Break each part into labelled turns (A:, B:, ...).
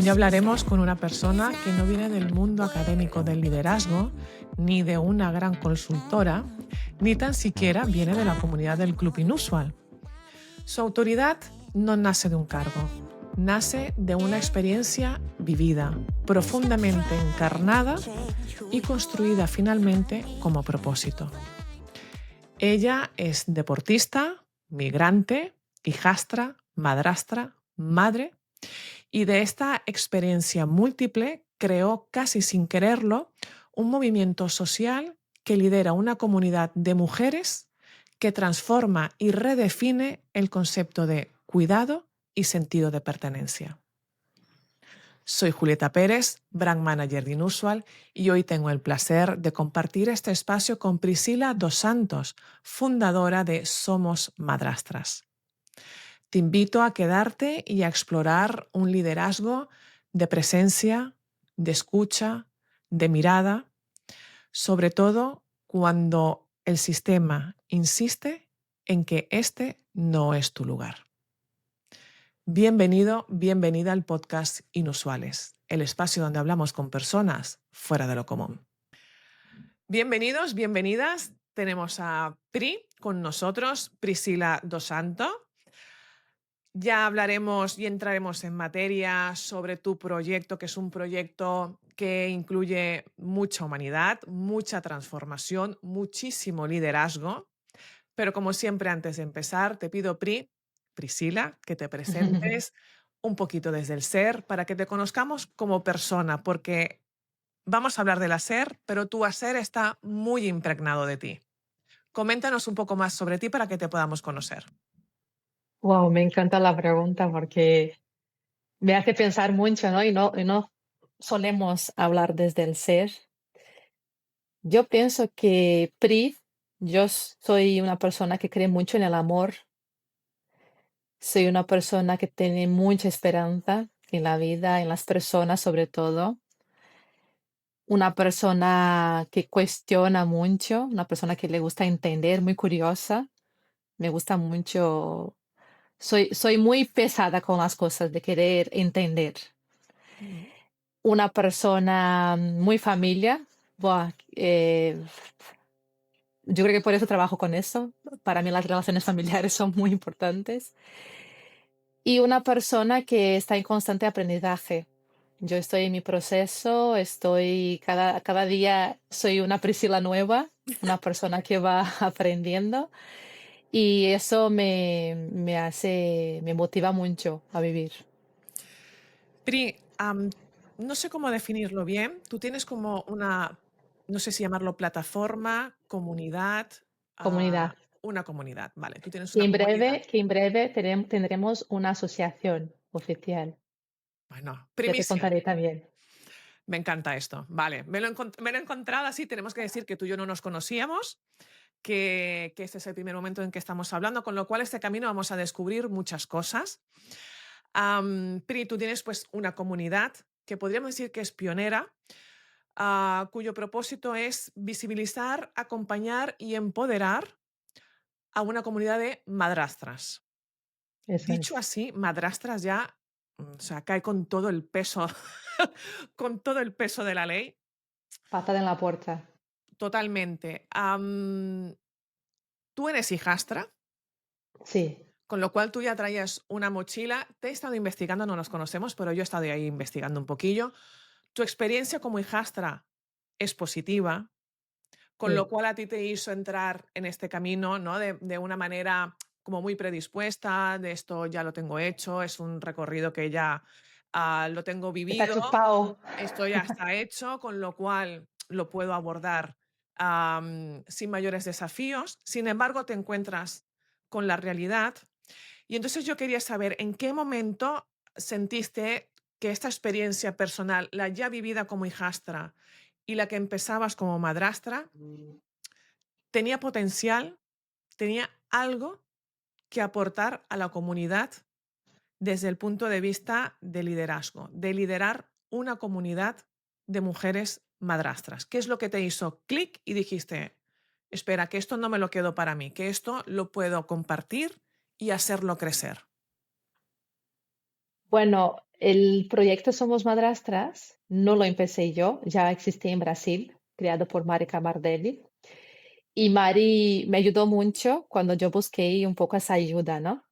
A: Hoy hablaremos con una persona que no viene del mundo académico del liderazgo, ni de una gran consultora, ni tan siquiera viene de la comunidad del Club Inusual. Su autoridad no nace de un cargo, nace de una experiencia vivida, profundamente encarnada y construida finalmente como propósito. Ella es deportista, migrante, hijastra, madrastra, madre, y de esta experiencia múltiple creó casi sin quererlo un movimiento social que lidera una comunidad de mujeres que transforma y redefine el concepto de cuidado y sentido de pertenencia. Soy Julieta Pérez, Brand Manager de Inusual, y hoy tengo el placer de compartir este espacio con Priscila dos Santos, fundadora de Somos Madrastras. Te invito a quedarte y a explorar un liderazgo de presencia, de escucha, de mirada, sobre todo cuando el sistema insiste en que este no es tu lugar. Bienvenido, bienvenida al podcast Inusuales, el espacio donde hablamos con personas fuera de lo común. Bienvenidos, bienvenidas. Tenemos a Pri con nosotros, Priscila dos Santos. Ya hablaremos y entraremos en materia sobre tu proyecto, que es un proyecto que incluye mucha humanidad, mucha transformación, muchísimo liderazgo. Pero como siempre, antes de empezar, te pido, Priscila, que te presentes un poquito desde el ser para que te conozcamos como persona, porque vamos a hablar del hacer, pero tu hacer está muy impregnado de ti. Coméntanos un poco más sobre ti para que te podamos conocer.
B: Wow, me encanta la pregunta porque me hace pensar mucho, ¿no? Y no solemos hablar desde el ser. Yo pienso que yo soy una persona que cree mucho en el amor, soy una persona que tiene mucha esperanza en la vida, en las personas sobre todo, una persona que cuestiona mucho, una persona que le gusta entender, muy curiosa, me gusta mucho, soy muy pesada con las cosas de querer entender.
A: Mm.
B: Una persona muy familia. Buah, yo creo que por eso trabajo con eso. Para mí las relaciones familiares son muy importantes. Y una persona que está en constante aprendizaje. Yo estoy en mi proceso, cada día soy una Priscila nueva, una persona que va aprendiendo y eso me motiva mucho a vivir.
A: Pri, no sé cómo definirlo bien. Tú tienes como una, no sé si llamarlo plataforma, comunidad,
B: Comunidad.
A: una comunidad. Vale, tú tienes
B: Que
A: una
B: en
A: comunidad.
B: breve, que en breve tendremos una asociación oficial.
A: Bueno,
B: Ya te
A: primicia.
B: contaré también.
A: Me encanta esto. Vale, me lo he encontrado así. Tenemos que decir que tú y yo no nos conocíamos, que este es el primer momento en que estamos hablando, con lo cual este camino vamos a descubrir muchas cosas. Pri, tú tienes pues una comunidad que podríamos decir que es pionera, cuyo propósito es visibilizar, acompañar y empoderar a una comunidad de madrastras.
B: Eso
A: Dicho
B: es.
A: así, madrastras ya, o sea, cae con todo el peso, con todo el peso de la ley,
B: Patada en la puerta.
A: totalmente. Tú eres hijastra,
B: Sí.
A: con lo cual tú ya traías una mochila. Te he estado investigando, no nos conocemos, pero yo he estado ahí investigando un poquillo. Tu experiencia como hijastra es positiva, con lo
B: Sí.
A: cual a ti te hizo entrar en este camino, ¿no? De una manera como muy predispuesta, de esto ya lo tengo hecho, es un recorrido que ya lo tengo
B: Está
A: vivido,
B: chupado.
A: esto ya está hecho, con lo cual lo puedo abordar sin mayores desafíos. Sin embargo, te encuentras con la realidad y entonces yo quería saber en qué momento sentiste que esta experiencia personal, la ya vivida como hijastra y la que empezabas como madrastra, tenía potencial, tenía algo que aportar a la comunidad desde el punto de vista de liderazgo, de liderar una comunidad de mujeres madrastras. ¿Qué es lo que te hizo clic y dijiste, espera, que esto no me lo quedo para mí, que esto lo puedo compartir y hacerlo crecer?
B: Bueno, el proyecto Somos Madrastras no lo empecé yo, ya existía en Brasil, creado por Mari Camardelli. Y Mari me ayudó mucho cuando yo busqué un poco esa ayuda, ¿no?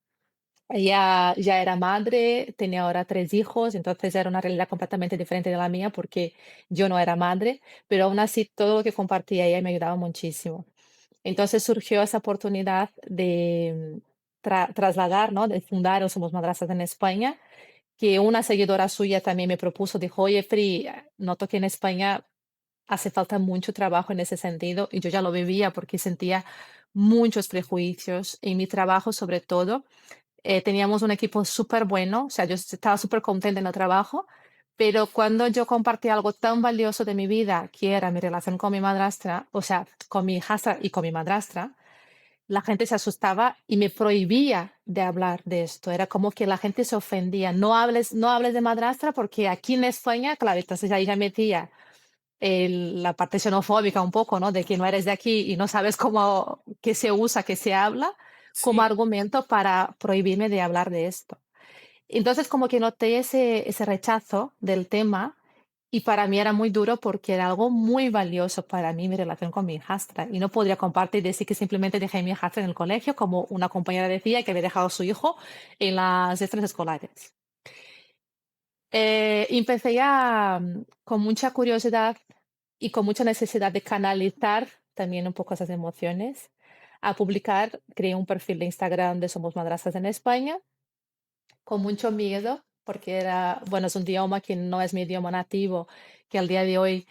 B: Ella ya era madre, tenía ahora 3 hijos, entonces era una realidad completamente diferente de la mía porque yo no era madre, pero aún así todo lo que compartía ella me ayudaba muchísimo. Entonces surgió esa oportunidad de trasladar, ¿no? De fundar o Somos Madrastas en España, que una seguidora suya también me propuso, dijo, oye, Pri, noto que en España hace falta mucho trabajo en ese sentido y yo ya lo vivía porque sentía muchos prejuicios en mi trabajo sobre todo. Teníamos un equipo súper bueno, o sea, yo estaba súper contenta en el trabajo, pero cuando yo compartí algo tan valioso de mi vida, que era mi relación con mi madrastra, o sea, con mi hijastra y con mi madrastra, la gente se asustaba y me prohibía de hablar de esto. Era como que la gente se ofendía. No hables de madrastra porque aquí en España, claro, entonces ahí ya metía la parte xenofóbica un poco, ¿no? De que no eres de aquí y no sabes cómo, qué se usa, qué se habla, como
A: Sí,
B: argumento para prohibirme de hablar de esto. Entonces, como que noté ese rechazo del tema y para mí era muy duro porque era algo muy valioso para mí, mi relación con mi hijastra. Y no podría compartir y decir que simplemente dejé a mi hijastra en el colegio, como una compañera decía que había dejado a su hijo en las extras escolares. Empecé ya con mucha curiosidad y con mucha necesidad de canalizar también un poco esas emociones, a publicar. Creé un perfil de Instagram de Somos Madrastas en España con mucho miedo, porque era, bueno, es un idioma que no es mi idioma nativo, que al día de hoy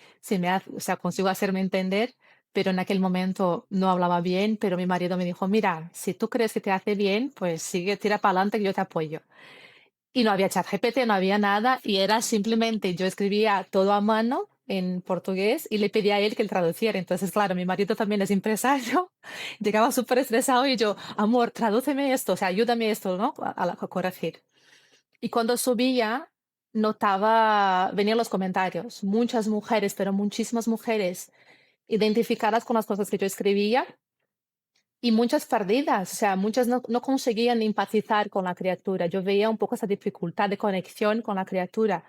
B: o sea, consigo hacerme entender, pero en aquel momento no hablaba bien, pero mi marido me dijo, mira, si tú crees que te hace bien, pues sigue, tira para adelante que yo te apoyo. Y no había ChatGPT, no había nada, y era simplemente, yo escribía todo a mano en portugués y le pedía a él que él traduciera. Entonces, claro, mi marido también es empresario, llegaba súper estresado y yo, amor, tradúceme esto, o sea, ayúdame esto, ¿no? A corregir. Y cuando subía, notaba, venían los comentarios, muchas mujeres, pero muchísimas mujeres identificadas con las cosas que yo escribía y muchas perdidas, o sea, muchas no conseguían empatizar con la criatura. Yo veía un poco esa dificultad de conexión con la criatura,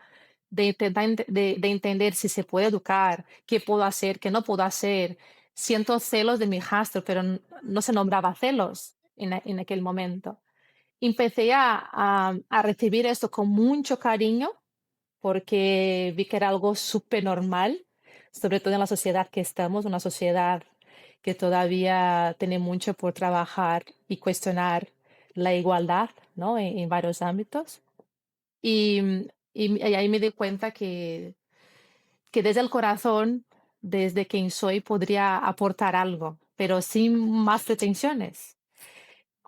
B: de intentar de entender si se puede educar, qué puedo hacer, qué no puedo hacer. Siento celos de mi hijastro, pero no se nombraba celos en aquel momento. Empecé a recibir esto con mucho cariño porque vi que era algo súper normal, sobre todo en la sociedad que estamos, una sociedad que todavía tiene mucho por trabajar y cuestionar la igualdad, ¿no? En varios ámbitos. Y, y ahí me di cuenta que desde el corazón, desde quien soy, podría aportar algo, pero sin más pretensiones.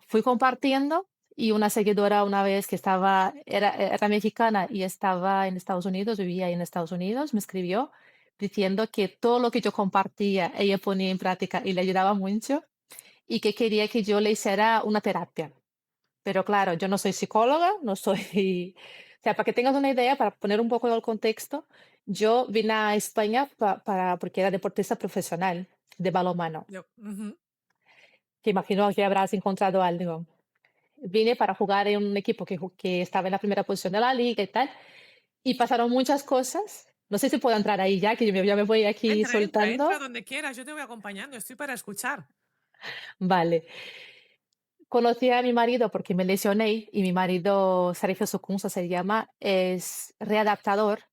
B: Fui compartiendo y una seguidora una vez que era mexicana y estaba en Estados Unidos, vivía en Estados Unidos, me escribió diciendo que todo lo que yo compartía, ella ponía en práctica y le ayudaba mucho y que quería que yo le hiciera una terapia. Pero claro, yo no soy psicóloga, no soy, o sea, para que tengas una idea, para poner un poco el contexto, yo vine a España porque era deportista profesional de balonmano,
A: ujú.
B: que imagino que habrás encontrado algo. Vine para jugar en un equipo que estaba en la primera posición de la liga y tal, y pasaron muchas cosas. No sé si puedo entrar ahí ya, que ya me voy aquí
A: Entra, entra, entra
B: soltando.
A: donde quieras, yo te voy acompañando, estoy para escuchar.
B: Vale. Conocí a mi marido porque me lesioné y mi marido, Sergio Sucunza se llama, es readaptador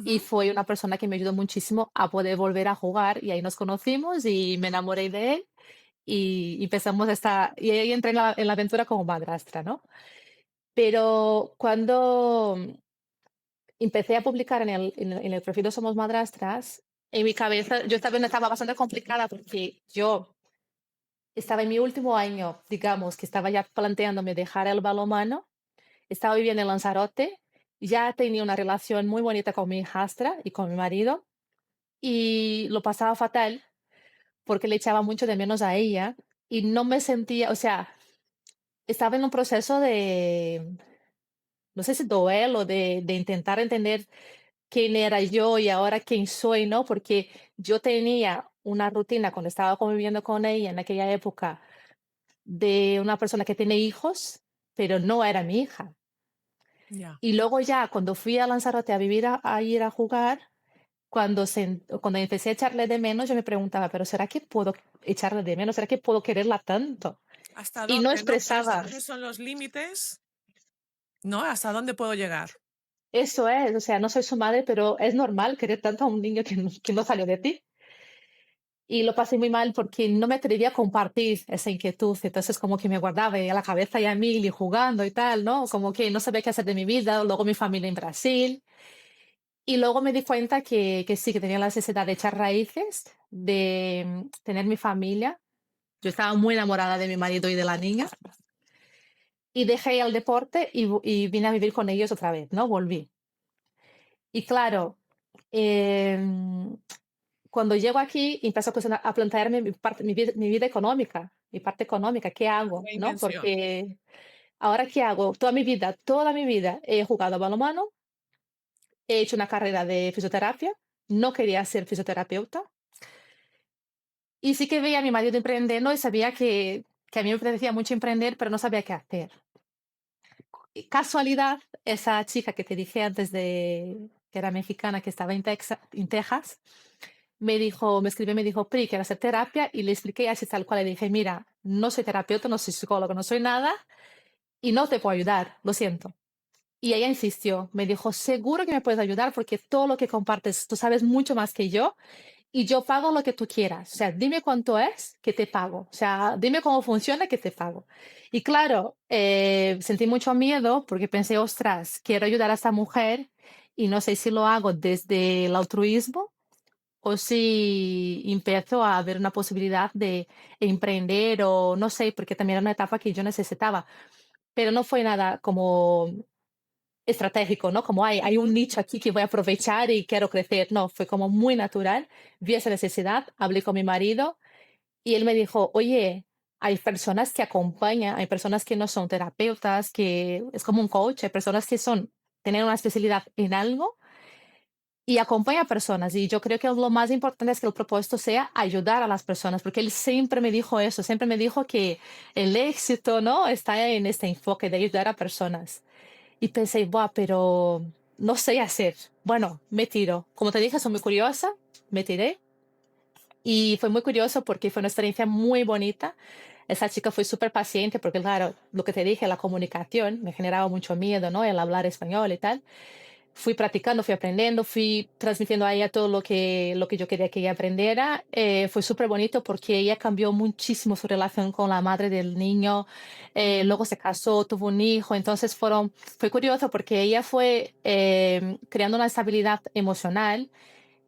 B: y
A: Ujú.
B: fue una persona que me ayudó muchísimo a poder volver a jugar y ahí nos conocimos y me enamoré de él y empezamos y ahí entré en la aventura como madrastra, ¿no? Pero cuando empecé a publicar en el perfil de Somos Madrastras, en mi cabeza, yo también estaba bastante complicada porque yo estaba en mi último año, digamos, que estaba ya planteándome dejar el balonmano, estaba viviendo en Lanzarote, ya tenía una relación muy bonita con mi hijastra y con mi marido, y lo pasaba fatal porque le echaba mucho de menos a ella y no me sentía, o sea, estaba en un proceso de, no sé si duelo, de intentar entender quién era yo y ahora quién soy, ¿no? Porque yo tenía una rutina cuando estaba conviviendo con ella en aquella época de una persona que tiene hijos, pero no era mi hija.
A: Ya.
B: Y luego ya cuando fui a Lanzarote a vivir, a ir a jugar, cuando empecé a echarle de menos, yo me preguntaba, pero ¿será que puedo echarle de menos? ¿Será que puedo quererla tanto?
A: ¿Hasta
B: Y no
A: dónde, no?
B: expresaba.
A: ¿Cuáles son los límites? ¿No? ¿Hasta dónde puedo llegar?
B: Eso es, o sea, no soy su madre, pero es normal querer tanto a un niño que no salió de ti. Y lo pasé muy mal porque no me atrevía a compartir esa inquietud. Entonces, como que me guardaba ahí a la cabeza ya mil y jugando y tal, ¿no? Como que no sabía qué hacer de mi vida. Luego mi familia en Brasil. Y luego me di cuenta que sí, que tenía la necesidad de echar raíces, de tener mi familia. Yo estaba muy enamorada de mi marido y de la niña. Y dejé el deporte y vine a vivir con ellos otra vez, ¿no? Volví. Y claro, em, cuando llego aquí empiezo a plantearme mi vida económica, mi parte económica, ¿qué hago? ¿No?
A: Reinvención.
B: Porque ahora, ¿qué hago? Toda mi vida he jugado a balonmano, he hecho una carrera de fisioterapia, no quería ser fisioterapeuta y sí que veía a mi marido emprendiendo y sabía que a mí me parecía mucho emprender, pero no sabía qué hacer. Y casualidad, esa chica que te dije antes que era mexicana, que estaba en Texas, me escribió y me dijo, Pri, quiero hacer terapia, y le expliqué así tal cual, le dije, mira, no soy terapeuta, no soy psicólogo, no soy nada, y no te puedo ayudar, lo siento. Y ella insistió, me dijo, seguro que me puedes ayudar porque todo lo que compartes, tú sabes mucho más que yo y yo pago lo que tú quieras. O sea, dime cuánto es que te pago. O sea, dime cómo funciona que te pago. Y claro, sentí mucho miedo porque pensé, ostras, quiero ayudar a esta mujer y no sé si lo hago desde el altruismo o si empiezo a ver una posibilidad de emprender o no sé, porque también era una etapa que yo necesitaba. Pero no fue nada como estratégico, ¿no? Como hay un
A: Ujú.
B: nicho aquí que voy a aprovechar y quiero crecer. No, fue como muy natural. Vi esa necesidad, hablé con mi marido y él me dijo, oye, hay personas que acompañan, hay personas que no son terapeutas, que es como un coach, hay personas que tienen una especialidad en algo y acompaña a personas. Y yo creo que lo más importante es que el propósito sea ayudar a las personas, porque él siempre me dijo eso, siempre me dijo que el éxito, ¿no? Está en este enfoque de ayudar a personas. Y pensé, buah, pero no sé hacer. Bueno, me tiro. Como te dije, soy muy curiosa, me tiré. Y fue muy curioso porque fue una experiencia muy bonita. Esa chica fue súper paciente porque, claro, lo que te dije, la comunicación me generaba mucho miedo, ¿no? El hablar español y tal. Fui practicando, fui aprendiendo, fui transmitiendo a ella todo lo que yo quería que ella aprendiera. Fue súper bonito porque ella cambió muchísimo su relación con la madre del niño. Luego se casó, tuvo un hijo. Entonces fue curioso porque ella fue creando una estabilidad emocional.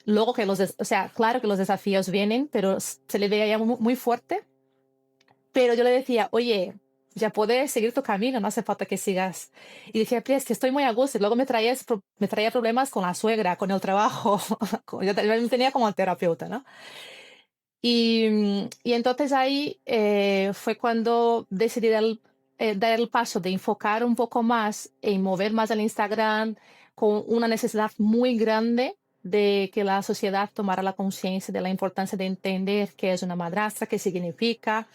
B: Luego o sea, claro que los desafíos vienen, pero se le veía ya muy fuerte. Pero yo le decía, oye, ya puedes seguir tu camino, no hace falta que sigas. Y decía, "Pri, es que estoy muy a gusto". Y luego me traía problemas con la suegra, con el trabajo. Yo me tenía como terapeuta, ¿no? Y entonces ahí fue cuando decidí dar el paso de enfocar un poco más en mover más el Instagram con una necesidad muy grande de que la sociedad tomara la conciencia de la importancia de entender qué es una madrastra, qué significa,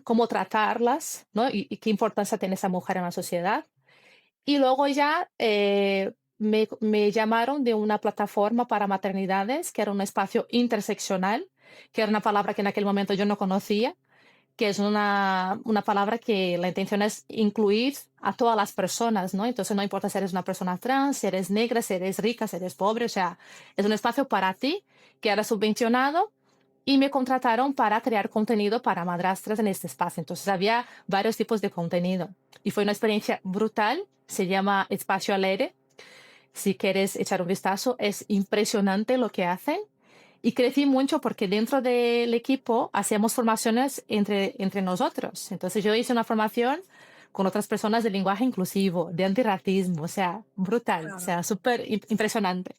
B: cómo tratarlas, ¿no? Y qué importancia tiene esa mujer en la sociedad. Y luego ya me llamaron de una plataforma para maternidades, que era un espacio interseccional, que era una palabra que en aquel momento yo no conocía, que es una palabra que la intención es incluir a todas las personas, ¿no? Entonces no importa si eres una persona trans, si eres negra, si eres rica, si eres pobre, o sea, es un espacio para ti que era subvencionado y me contrataron para crear contenido para madrastras en este espacio. Entonces había varios tipos de contenido y fue una experiencia brutal. Se llama Espacio al Aire. Si quieres echar un vistazo, es impresionante lo que hacen. Y crecí mucho porque dentro del equipo hacíamos formaciones entre nosotros. Entonces yo hice una formación con otras personas de lenguaje inclusivo, de antirracismo, o sea, brutal, o
A: Claro.
B: sea, súper impresionante.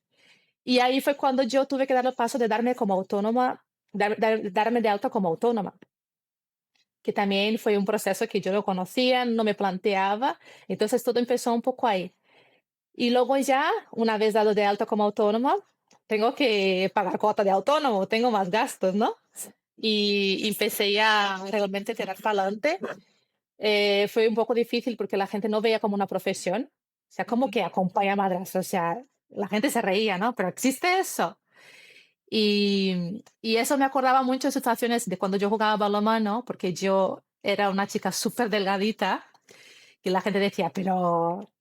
B: Y ahí fue cuando yo tuve que dar el paso de darme como autónoma, darme de alta como autónoma, que también fue un proceso que yo no conocía, no me planteaba. Entonces todo empezó un poco ahí. Y luego ya, una vez dado de alta como autónoma, tengo que pagar cuota de autónomo, tengo más gastos, ¿no? Y empecé ya realmente a tirar para adelante. fue un poco difícil porque la gente no veía como una profesión. O sea, ¿cómo
A: Ujú.
B: que acompaña madrastra? O sea, la gente se reía, ¿no? Pero existe eso. Y eso me acordaba mucho de situaciones de cuando yo jugaba balonmano, porque yo era una chica súper delgadita, que la gente decía, pero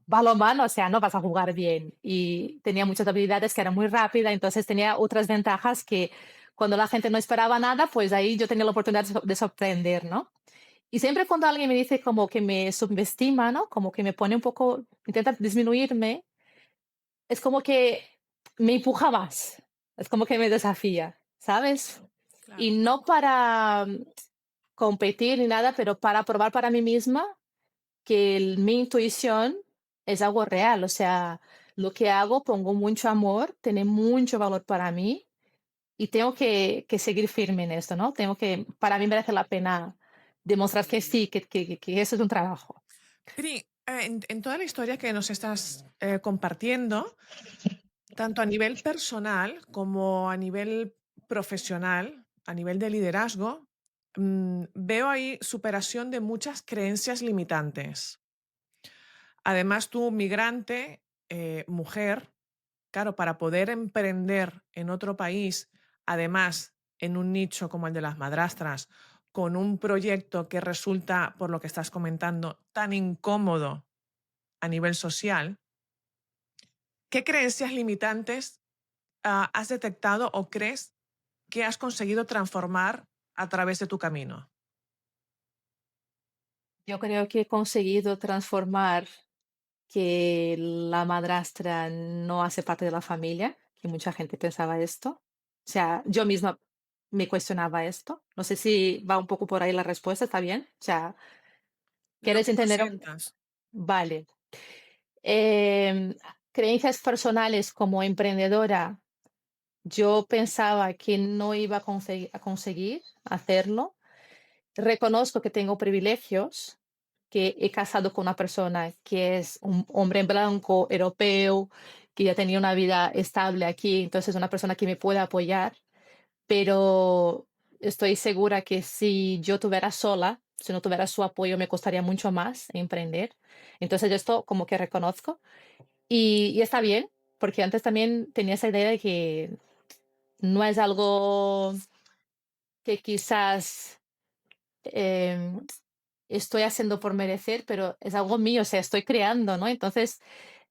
B: balonmano, o sea, no vas a jugar bien. Y tenía muchas habilidades que era muy rápida, entonces tenía otras ventajas que cuando la gente no esperaba nada, pues ahí yo tenía la oportunidad de sorprender, ¿no? Y siempre cuando alguien me dice como que me subestima, ¿no? Como que me pone un poco, intenta disminuirme, es como que me empuja más, es como que me desafía, ¿sabes? Y
A: Claro.
B: no para competir ni nada, pero para probar para mí misma que mi intuición es algo real, o sea, lo que hago pongo mucho amor, tiene mucho valor para mí y tengo que seguir firme en esto, ¿no? Tengo que, para mí merece la pena demostrar que sí, que eso es un trabajo.
A: Pri, en toda la historia que nos estás compartiendo, tanto a nivel personal como a nivel profesional, a nivel de liderazgo, veo ahí superación de muchas creencias limitantes. Además, tú, migrante, mujer, claro, para poder emprender en otro país, además en un nicho como el de las madrastras, con un proyecto que resulta, por lo que estás comentando, tan incómodo a nivel social, ¿qué creencias limitantes has detectado o crees que has conseguido transformar a través de tu camino?
B: Yo creo que he conseguido transformar que la madrastra no hace parte de la familia, que mucha gente pensaba esto. O sea, yo misma me cuestionaba esto. No sé si va un poco por ahí la respuesta, ¿está bien? O sea,
A: Lo
B: ¿quieres
A: que tú
B: entender?
A: sientas.
B: Vale. Em, Creencias personales como emprendedora, yo pensaba que no iba a conseguir hacerlo. Reconozco que tengo privilegios, que he casado con una persona que es un hombre blanco, europeo, que ya tenía una vida estable aquí, entonces una persona que me puede apoyar, pero estoy segura que si yo tuviera sola, si no tuviera su apoyo, me costaría mucho más emprender. Entonces, yo esto como que reconozco y está bien, porque antes también tenía esa idea de que no es algo que quizás em, estoy haciendo por merecer, pero es algo mío, o sea, estoy creando, ¿no? Entonces,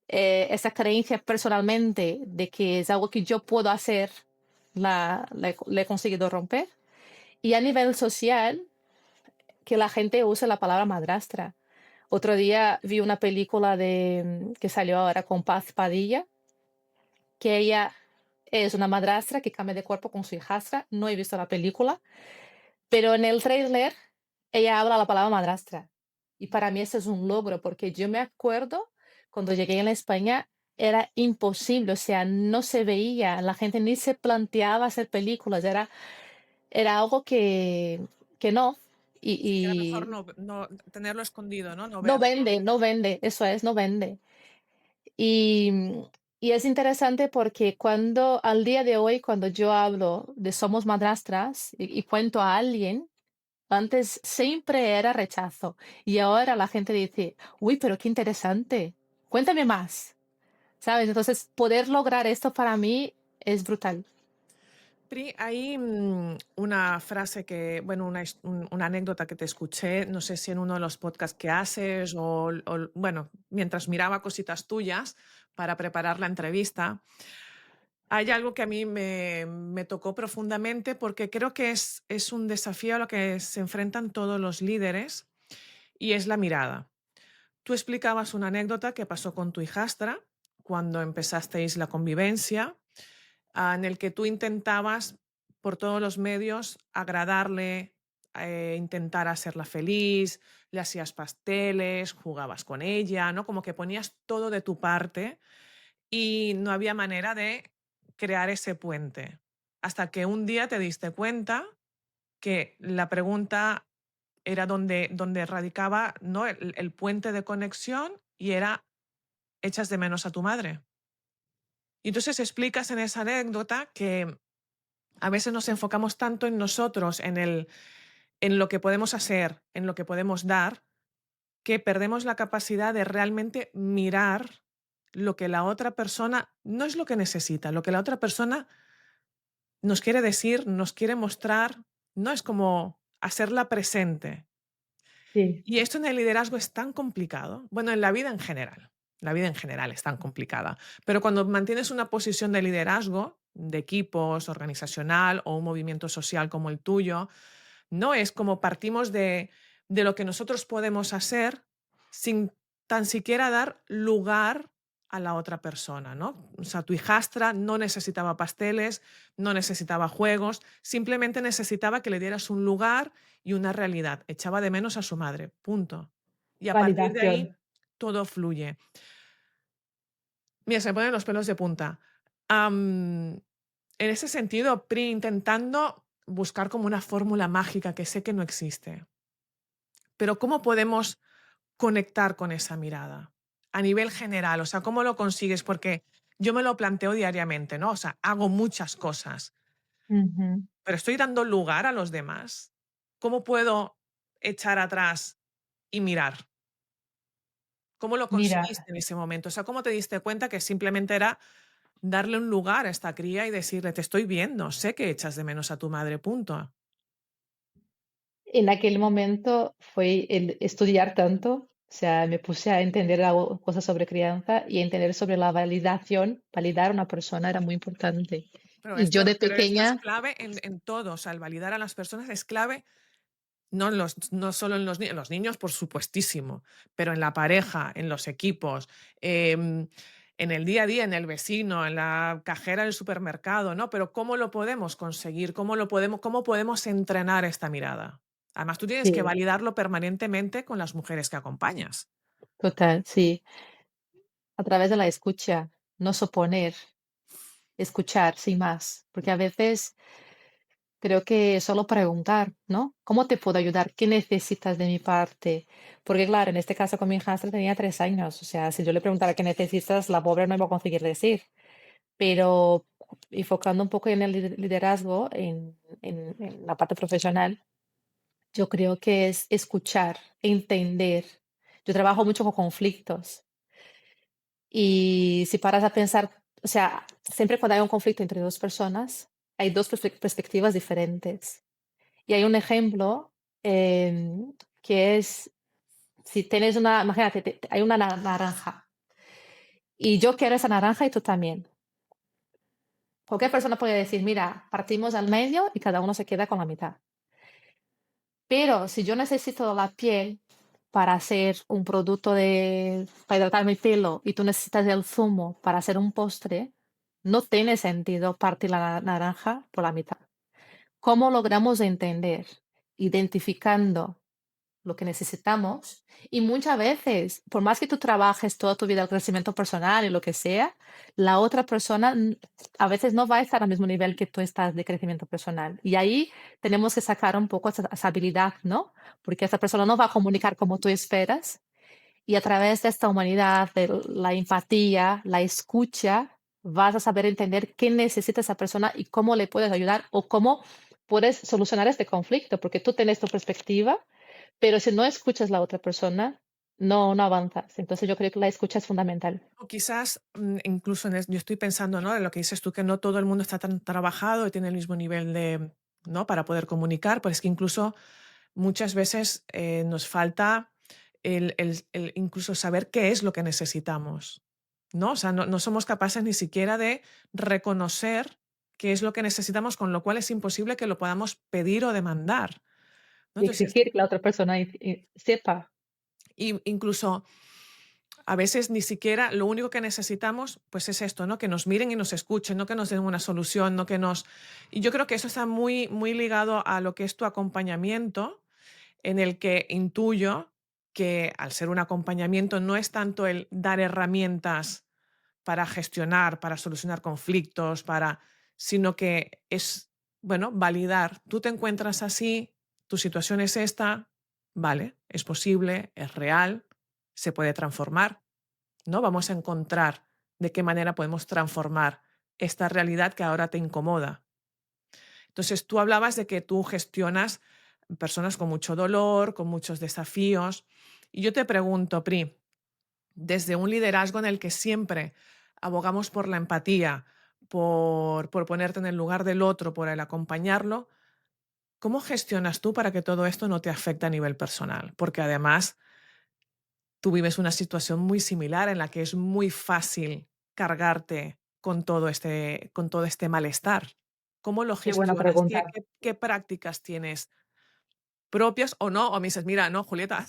B: esa creencia personalmente de que es algo que yo puedo hacer, la he conseguido romper. Y a nivel social, que la gente use la palabra madrastra. Otro día vi una película que salió ahora con Paz Padilla, que ella es una madrastra que cambia de cuerpo con su hijastra. No he visto la película, pero en el tráiler ella habla la palabra madrastra. Y para mí ese es un logro, porque yo me acuerdo cuando llegué a la España era imposible, o sea, no se veía, la gente ni se planteaba hacer películas, era algo que no.
A: Sí, que era mejor
B: Y
A: no tenerlo escondido, ¿no? No
B: no
A: verlo.
B: vende, no vende, eso es, no vende. Y, y es interesante porque cuando al día de hoy, cuando yo hablo de somos madrastras y cuento a alguien, antes siempre era rechazo y ahora la gente dice, uy, pero qué interesante, cuéntame más, ¿sabes? Entonces, poder lograr esto para mí es brutal.
A: Pri, hay una frase que, bueno, una anécdota que te escuché, no sé si en uno de los podcasts que haces bueno, mientras miraba cositas tuyas para preparar la entrevista, hay algo que a mí me tocó profundamente porque creo que es un desafío a lo que se enfrentan todos los líderes y es la mirada. Tú explicabas una anécdota que pasó con tu hijastra cuando empezasteis la convivencia, en el que tú intentabas por todos los medios agradarle, intentar hacerla feliz, le hacías pasteles, jugabas con ella, ¿no? Como que ponías todo de tu parte y no había manera de crear ese puente. Hasta que un día te diste cuenta que la pregunta era donde radicaba, ¿no? El puente de conexión y era, ¿echas de menos a tu madre? Y entonces explicas en esa anécdota que a veces nos enfocamos tanto en nosotros, en lo que podemos hacer, en lo que podemos dar, que perdemos la capacidad de realmente mirar lo que la otra persona no es lo que necesita, lo que la otra persona nos quiere decir, nos quiere mostrar, no es como hacerla presente.
B: Sí,
A: Y esto en el liderazgo es tan complicado. Bueno, en la vida en general. La vida en general es tan complicada. Pero cuando mantienes una posición de liderazgo, de equipos, organizacional o un movimiento social como el tuyo, no es como partimos de lo que nosotros podemos hacer sin tan siquiera dar lugar a la otra persona, ¿no? O sea, tu hijastra no necesitaba pasteles, no necesitaba juegos, simplemente necesitaba que le dieras un lugar y una realidad. Echaba de menos a su madre, punto. Y a partir de
B: validación.
A: ahí todo fluye. Mira, se me ponen los pelos de punta. En ese sentido, Pri, intentando buscar como una fórmula mágica que sé que no existe. Pero ¿cómo podemos conectar con esa mirada? A nivel general, o sea, ¿cómo lo consigues? Porque yo me lo planteo diariamente, ¿no? O sea, hago muchas cosas,
B: Ujú.
A: pero estoy dando lugar a los demás. ¿Cómo puedo echar atrás y mirar? ¿Cómo lo
B: Mira,
A: conseguiste en ese momento? O sea, ¿cómo te diste cuenta que simplemente era darle un lugar a esta cría y decirle, te estoy viendo, sé que echas de menos a tu madre, punto?
B: en aquel momento fue el estudiar tanto, o sea, me puse a entender cosas sobre crianza y entender sobre la validación. Validar a una persona era muy importante. Y yo de
A: Pero esto es
B: pequeña,
A: clave en todo, o sea, el validar a las personas es clave. No, no solo en los niños, por supuestísimo, pero en la pareja, en los equipos, en el día a día, en el vecino, en la cajera del supermercado, ¿no? Pero ¿cómo lo podemos conseguir? Cómo podemos entrenar esta mirada? Además, tú tienes que
B: sí,
A: validarlo permanentemente con las mujeres que acompañas.
B: total, sí, a través de la escucha, no suponer, escuchar sin más, porque a veces creo que solo preguntar, ¿no? ¿Cómo te puedo ayudar? ¿Qué necesitas de mi parte? Porque claro, en este caso con mi hijastra tenía 3 años, o sea, si yo le preguntara qué necesitas, la pobre no iba a conseguir decir. Pero enfocando un poco en el liderazgo, en la parte profesional, yo creo que es escuchar, entender. Yo trabajo mucho con conflictos y si paras a pensar, o sea, siempre cuando hay un conflicto entre dos personas, hay dos perspectivas diferentes. Y hay un ejemplo que es, si tienes una, imagínate, hay una naranja y yo quiero esa naranja y tú también. Cualquier persona puede decir, mira, partimos al medio y cada uno se queda con la mitad. Pero si yo necesito la piel para hacer un producto para hidratar mi pelo y tú necesitas el zumo para hacer un postre, no tiene sentido partir la naranja por la mitad. ¿Cómo logramos entender, identificando lo que necesitamos? Y muchas veces, por más que tú trabajes toda tu vida el crecimiento personal y lo que sea, la otra persona a veces no va a estar al mismo nivel que tú estás de crecimiento personal. Y ahí tenemos que sacar un poco esa habilidad, ¿no? Porque esa persona no va a comunicar como tú esperas. Y a través de esta humanidad, de la empatía, la escucha, vas a saber entender qué necesita esa persona y cómo le puedes ayudar o cómo puedes solucionar este conflicto, porque tú tienes tu perspectiva, pero si no escuchas la otra persona, no avanzas. Entonces yo creo que la escucha es fundamental.
A: O quizás, incluso yo estoy pensando, ¿no? En lo que dices tú, que no todo el mundo está tan trabajado y tiene el mismo nivel de, ¿no? Para poder comunicar, pero es que incluso muchas veces nos falta el incluso saber qué es lo que necesitamos, ¿no? O sea, no somos capaces ni siquiera de reconocer qué es lo que necesitamos, con lo cual es imposible que lo podamos pedir o demandar, ¿no?
B: Y
A: Entonces,
B: exigir que la otra persona sepa.
A: incluso a veces ni siquiera lo único que necesitamos, pues es esto, ¿no? Que nos miren y nos escuchen, no que nos den una solución, no que nos... Y yo creo que eso está muy, muy ligado a lo que es tu acompañamiento, en el que intuyo que al ser un acompañamiento no es tanto el dar herramientas para gestionar, para solucionar conflictos, sino que es, bueno, validar. Tú te encuentras así, tu situación es esta, vale, es posible, es real, se puede transformar, ¿no? Vamos a encontrar de qué manera podemos transformar esta realidad que ahora te incomoda. Entonces, tú hablabas de que tú gestionas personas con mucho dolor, con muchos desafíos. Y yo te pregunto, Pri, desde un liderazgo en el que siempre abogamos por la empatía, por ponerte en el lugar del otro, por el acompañarlo, ¿cómo gestionas tú para que todo esto no te afecte a nivel personal? Porque además tú vives una situación muy similar en la que es muy fácil cargarte con todo este malestar. ¿Cómo lo
B: Qué buena
A: gestionas?
B: pregunta.
A: ¿Qué prácticas tienes propias o no? O me dices, mira, no, Julieta,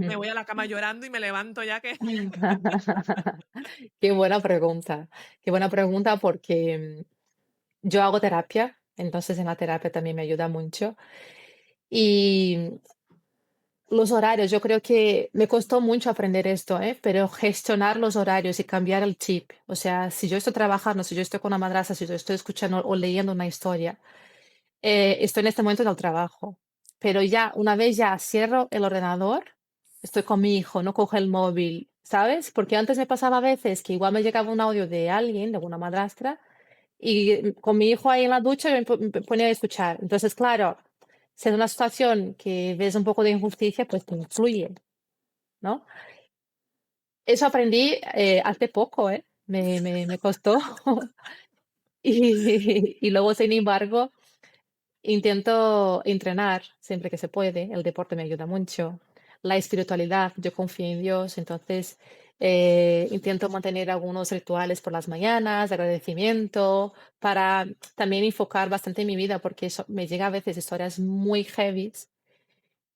A: me voy a la cama llorando y me levanto ya que...
B: Qué buena pregunta. Qué buena pregunta porque yo hago terapia, entonces en la terapia también me ayuda mucho. Y los horarios, yo creo que me costó mucho aprender esto, ¿eh? Pero gestionar los horarios y cambiar el chip. O sea, si yo estoy trabajando, si yo estoy con una madrastra, si yo estoy escuchando o leyendo una historia, estoy en este momento en el trabajo. Pero ya, una vez ya cierro el ordenador, estoy con mi hijo, no cojo el móvil, ¿sabes? Porque antes me pasaba a veces que igual me llegaba un audio de alguien, de una madrastra, y con mi hijo ahí en la ducha me ponía a escuchar. Entonces, claro, si es una situación que ves un poco de injusticia, pues te influye, ¿no? Eso aprendí hace poco, ¿eh? Me costó. Y luego, sin embargo, intento entrenar siempre que se puede. El deporte me ayuda mucho. La espiritualidad, yo confío en Dios, entonces intento mantener algunos rituales por las mañanas de agradecimiento para también enfocar bastante mi vida porque me llega a veces historias muy heavy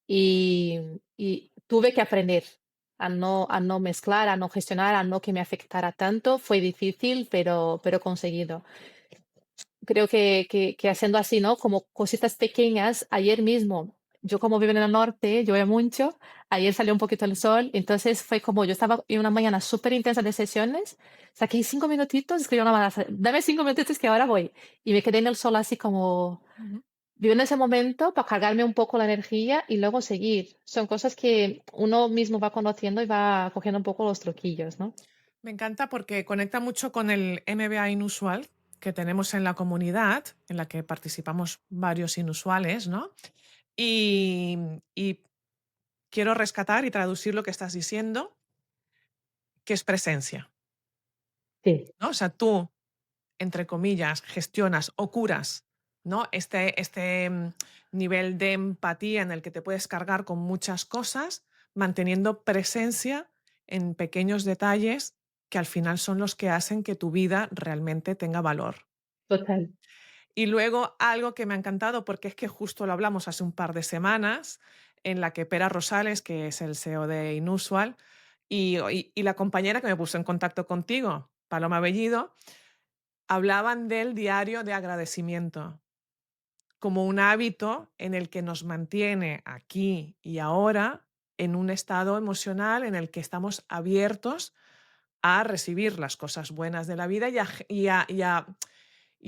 B: y, y tuve que aprender a no mezclar, a no gestionar, a no que me afectara tanto. Fue difícil, pero conseguido. Creo que haciendo así, ¿no? Como cositas pequeñas, ayer mismo, yo como vivo en el norte, llueve mucho, ayer salió un poquito el sol, entonces fue como yo estaba en una mañana súper intensa de sesiones, saqué 5 minutitos, escribí una madrastra, dame 5 minutitos que ahora voy. Y me quedé en el sol así como,
A: Ujú.
B: vivo en ese momento para cargarme un poco la energía y luego seguir. Son cosas que uno mismo va conociendo y va cogiendo un poco los truquillos, ¿no?
A: Me encanta porque conecta mucho con el MBA inusual que tenemos en la comunidad, en la que participamos varios inusuales, ¿no? Y, y quiero rescatar y traducir lo que estás diciendo, que es presencia,
B: Sí,
A: ¿no? O sea, tú, entre comillas, gestionas o curas, ¿no? Nivel de empatía en el que te puedes cargar con muchas cosas, manteniendo presencia en pequeños detalles que al final son los que hacen que tu vida realmente tenga valor.
B: total.
A: Y luego algo que me ha encantado, porque es que justo lo hablamos hace un par de semanas, en la que Pera Rosales, que es el CEO de Inusual, y la compañera que me puso en contacto contigo, Paloma Bellido, hablaban del diario de agradecimiento como un hábito en el que nos mantiene aquí y ahora en un estado emocional en el que estamos abiertos a recibir las cosas buenas de la vida y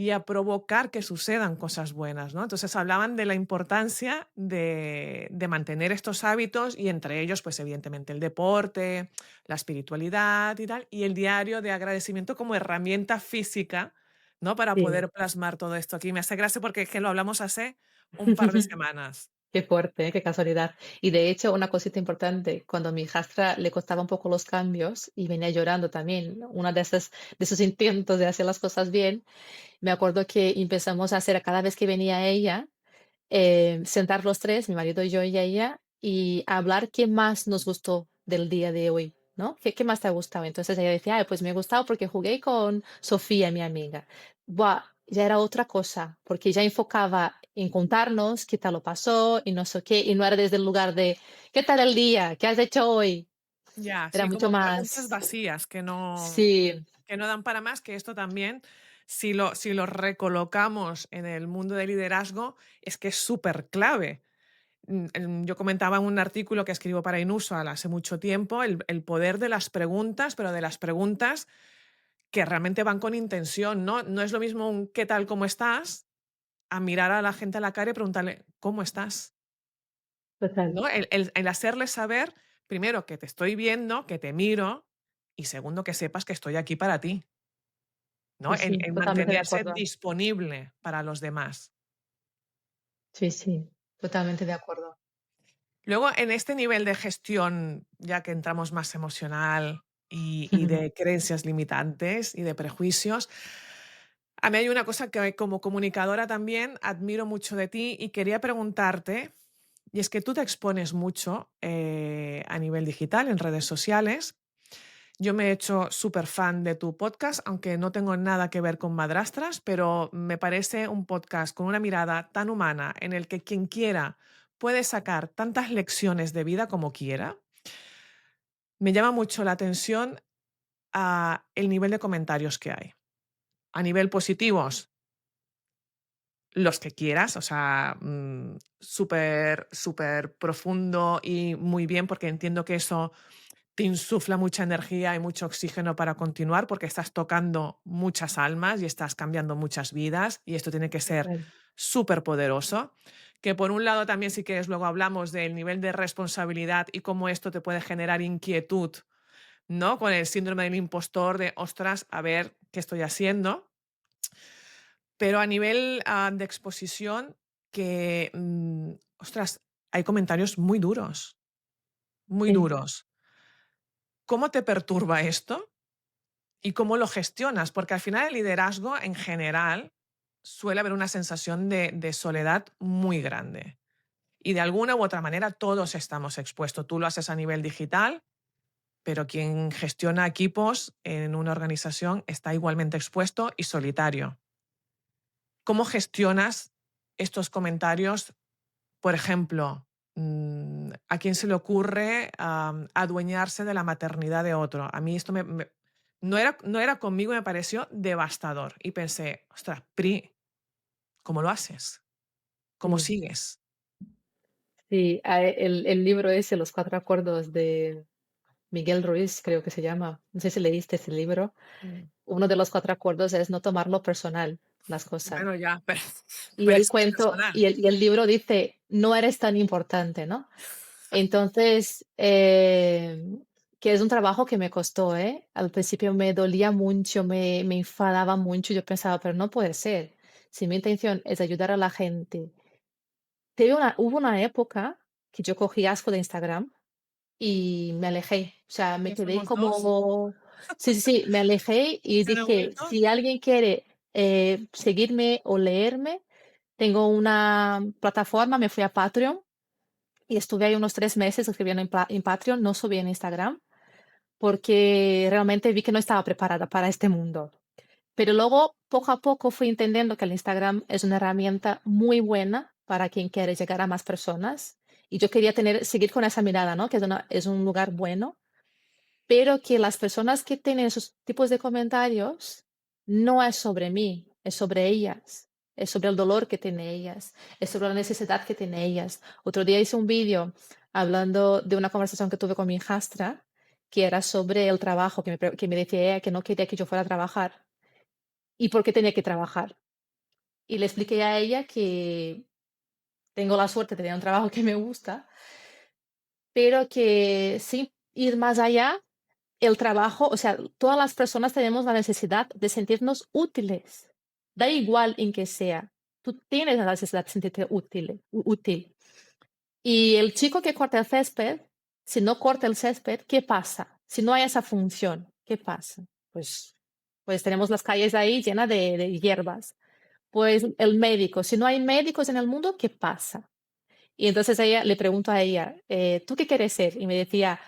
A: a provocar que sucedan cosas buenas, ¿no? Entonces hablaban de la importancia de mantener estos hábitos y entre ellos, pues evidentemente el deporte, la espiritualidad y tal, y el diario de agradecimiento como herramienta física, ¿no? Para
B: Sí.
A: poder plasmar todo esto aquí. Me hace gracia porque es que lo hablamos hace un par de semanas.
B: Qué fuerte, qué casualidad. Y de hecho, una cosita importante, cuando a mi hijastra le costaba un poco los cambios y venía llorando también, ¿no? Una de esas, de esos intentos de hacer las cosas bien, me acuerdo que empezamos a hacer cada vez que venía ella, sentar los 3, mi marido, yo y ella, y hablar qué más nos gustó del día de hoy, ¿no? ¿Qué más te ha gustado? Entonces ella decía: "Ay, pues me ha gustado porque jugué con Sofía, mi amiga". Buah, ya era otra cosa, porque ya enfocaba en contarnos qué tal lo pasó y no sé qué, y no era desde el lugar de: "¿Qué tal el día? ¿Qué has hecho hoy?".
A: Ya,
B: Era
A: sí,
B: mucho
A: como preguntas
B: más
A: vacías
B: sí,
A: que no dan para más, que esto también, si lo recolocamos en el mundo del liderazgo, es que es súper clave. Yo comentaba en un artículo que escribo para Inusual hace mucho tiempo el poder de las preguntas, pero de las preguntas que realmente van con intención, ¿no? No es lo mismo un ¿qué tal, cómo estás? A mirar a la gente a la cara y preguntarle ¿cómo estás?
B: total.
A: ¿No? El hacerle saber, primero, que te estoy viendo, que te miro, y segundo, que sepas que estoy aquí para ti, ¿no?
B: Sí,
A: El
B: sí,
A: el
B: totalmente de
A: mantenerse
B: acuerdo.
A: disponible para los demás.
B: Sí, sí, totalmente de acuerdo.
A: Luego, en este nivel de gestión, ya que entramos más emocional y de creencias limitantes y de prejuicios, a mí hay una cosa que como comunicadora también admiro mucho de ti y quería preguntarte, y es que tú te expones mucho a nivel digital, en redes sociales. Yo me he hecho súper fan de tu podcast, aunque no tengo nada que ver con madrastras, pero me parece un podcast con una mirada tan humana en el que quien quiera puede sacar tantas lecciones de vida como quiera. Me llama mucho la atención el nivel de comentarios que hay. A nivel positivos, los que quieras, o sea, súper, súper profundo y muy bien, porque entiendo que eso te insufla mucha energía y mucho oxígeno para continuar, porque estás tocando muchas almas y estás cambiando muchas vidas, y esto tiene que ser
B: Total.
A: súper poderoso. Que por un lado también, si quieres, luego hablamos del nivel de responsabilidad y cómo esto te puede generar inquietud, ¿no? Con el síndrome del impostor de, ostras, a ver qué estoy haciendo. Pero a nivel de exposición, que, ostras, hay comentarios muy duros, muy
B: Sí,
A: duros. ¿Cómo te perturba esto y cómo lo gestionas? Porque al final el liderazgo en general suele haber una sensación de soledad muy grande. Y de alguna u otra manera todos estamos expuestos. Tú lo haces a nivel digital, pero quien gestiona equipos en una organización está igualmente expuesto y solitario. ¿Cómo gestionas estos comentarios? Por ejemplo, ¿a quién se le ocurre adueñarse de la maternidad de otro? A mí esto no era conmigo, me pareció devastador. Y pensé, ostras, Pri, ¿cómo lo haces? ¿Cómo
B: sí,
A: sigues?
B: sí. El libro ese, Los Cuatro Acuerdos de Miguel Ruiz, creo que se llama. No sé si leíste ese libro.
A: Mm,
B: Uno de los cuatro acuerdos es no tomarlo personal, las cosas.
A: Bueno, ya, pero,
B: Y
A: pero
B: el
A: es
B: cuento,
A: personal.
B: y el libro dice, no eres tan importante, ¿no? Entonces, que es un trabajo que me costó, ¿eh? Al principio me dolía mucho, me enfadaba mucho. Yo pensaba, pero no puede ser. Si mi intención es ayudar a la gente. Hubo una época que yo cogí asco de Instagram y me alejé. O sea, me
A: Ya
B: quedé
A: somos dos
B: como, sí, sí, sí, me alejé y
A: en el
B: dije,
A: momento.
B: si alguien quiere seguirme o leerme, tengo una plataforma, me fui a Patreon y estuve ahí unos 3 meses escribiendo en Patreon, no subí en Instagram, porque realmente vi que no estaba preparada para este mundo. Pero luego, poco a poco, fui entendiendo que el Instagram es una herramienta muy buena para quien quiere llegar a más personas. Y yo quería seguir con esa mirada, ¿no? Que es un lugar bueno, pero que las personas que tienen esos tipos de comentarios no es sobre mí, es sobre ellas, es sobre el dolor que tienen ellas, es sobre la necesidad que tienen ellas. Otro día hice un vídeo hablando de una conversación que tuve con mi hijastra, que era sobre el trabajo, que me decía ella que no quería que yo fuera a trabajar y por qué tenía que trabajar. Y le expliqué a ella que tengo la suerte de tener un trabajo que me gusta, pero que sin ir más allá, el trabajo, o sea, todas las personas tenemos la necesidad de sentirnos útiles. Da igual en qué sea. Tú tienes la necesidad de sentirte útil. Y el chico que corta el césped, si no corta el césped, ¿qué pasa? Si no hay esa función, ¿qué pasa? Pues, pues tenemos las calles ahí llenas de hierbas. Pues el médico, si no hay médicos en el mundo, ¿qué pasa? Y entonces ella le pregunto a ella, ¿tú qué quieres ser? Y me decía,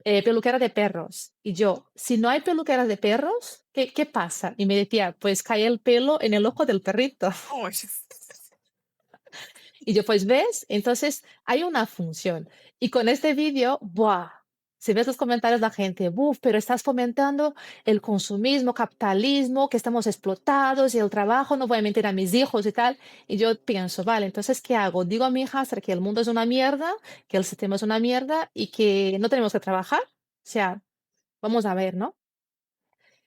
B: peluquera de perros. Y yo, si no hay peluqueras de perros, ¿qué pasa? Y me decía, pues cae el pelo en el ojo del perrito.
A: Uy,
B: Y yo, pues ves, entonces hay una función. Y con este vídeo, ¡buah! Si ves los comentarios de la gente, buf, pero estás fomentando el consumismo, capitalismo, que estamos explotados y el trabajo, no voy a mentir a mis hijos y tal. Y yo pienso, vale, entonces, ¿qué hago? Digo a mi hija que el mundo es una mierda, que el sistema es una mierda y que no tenemos que trabajar. O sea, vamos a ver, ¿no?